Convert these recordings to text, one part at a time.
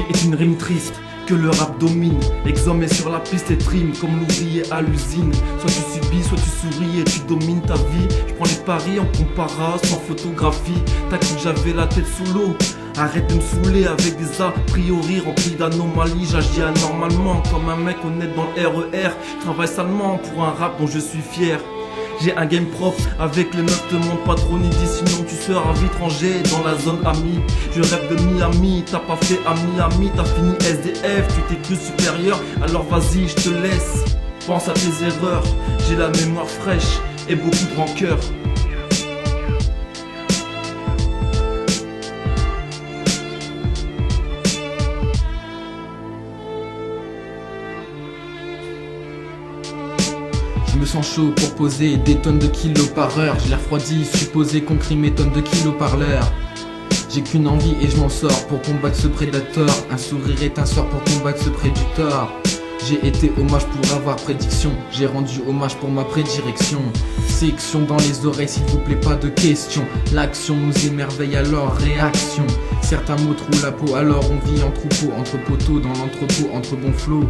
est une rime triste que le rap domine. Exhumé sur la piste et trime comme l'ouvrier à l'usine. Soit tu subis, soit tu souris et tu domines ta vie. Je prends les paris en compara, sans photographie. T'as cru que j'avais la tête sous l'eau? Arrête de me saouler avec des a priori remplis d'anomalies. J'agis anormalement comme un mec honnête dans le RER. Je travaille salement pour un rap dont je suis fier. J'ai un game propre, avec les meufs te montre pas trop ni dit, sinon tu seras vite rangé dans la zone amie. Je rêve de Miami, t'as pas fait à Miami, t'as fini SDF, tu t'es cru supérieur, alors vas-y je te laisse. Pense à tes erreurs, j'ai la mémoire fraîche et beaucoup de rancœur. Je me sens chaud pour poser des tonnes de kilos par heure. Je l'ai refroidi, supposé qu'on crie mes tonnes de kilos par l'heure. J'ai qu'une envie et je m'en sors pour combattre ce prédateur. Un sourire est un sort pour combattre ce prédateur. J'ai été hommage pour avoir prédiction. J'ai rendu hommage pour ma prédirection. Section dans les oreilles, s'il vous plaît, pas de questions. L'action nous émerveille, alors réaction. Certains mots trouent la peau, alors on vit en troupeau. Entre poteaux, dans l'entrepôt, entre bons flots.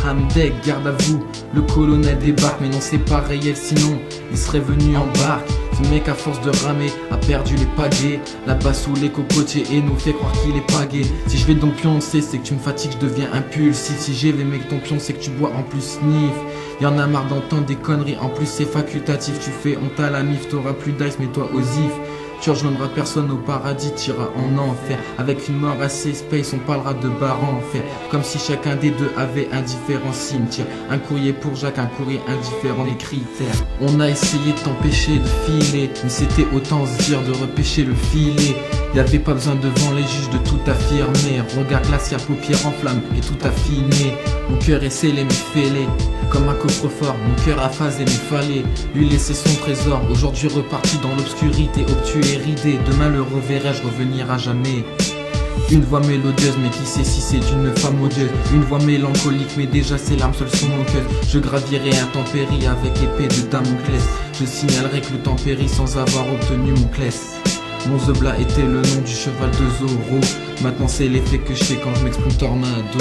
Hamdek, garde à vous, le colonel débarque. Mais non c'est pas réel sinon il serait venu en barque. Ce mec à force de ramer a perdu les pagaies. Là-bas sous les cocotiers et nous fait croire qu'il est pagué. Si je vais donc pioncer c'est que tu me fatigues, je deviens impulsif. Si j'ai les mecs ton pion c'est que tu bois en plus sniff. Y'en a marre d'entendre des conneries, en plus c'est facultatif. Tu fais honte à la mif, t'auras plus d'ice mais toi osif. Tu rejoindras personne au paradis, t'iras en enfer. Avec une mort assez space, on parlera de bar en fer. Comme si chacun des deux avait un différent cimetière. Un courrier pour Jacques, un courrier indifférent des critères. On a essayé de t'empêcher de filer, mais c'était autant se dire de repêcher le filet. Y'avait pas besoin devant les juges de tout affirmer. Regard glaciaire, paupières en flammes et tout affiné. Mon cœur est scellé mais fêlé, comme un coffre-fort. Mon cœur a phasé mais fallait lui laisser son trésor. Aujourd'hui reparti dans l'obscurité, obtus et ridé. Demain le reverrai-je revenir à jamais. Une voix mélodieuse mais qui sait si c'est d'une femme odieuse. Une voix mélancolique mais déjà ses larmes seules sont moqueuses. Je gravirai intempérie avec l'épée de Damoclès. Je signalerai que le temps périt sans avoir obtenu mon clès. Mon Zebla était le nom du cheval de Zorro. Maintenant c'est l'effet que je fais quand je m'exprime tornado.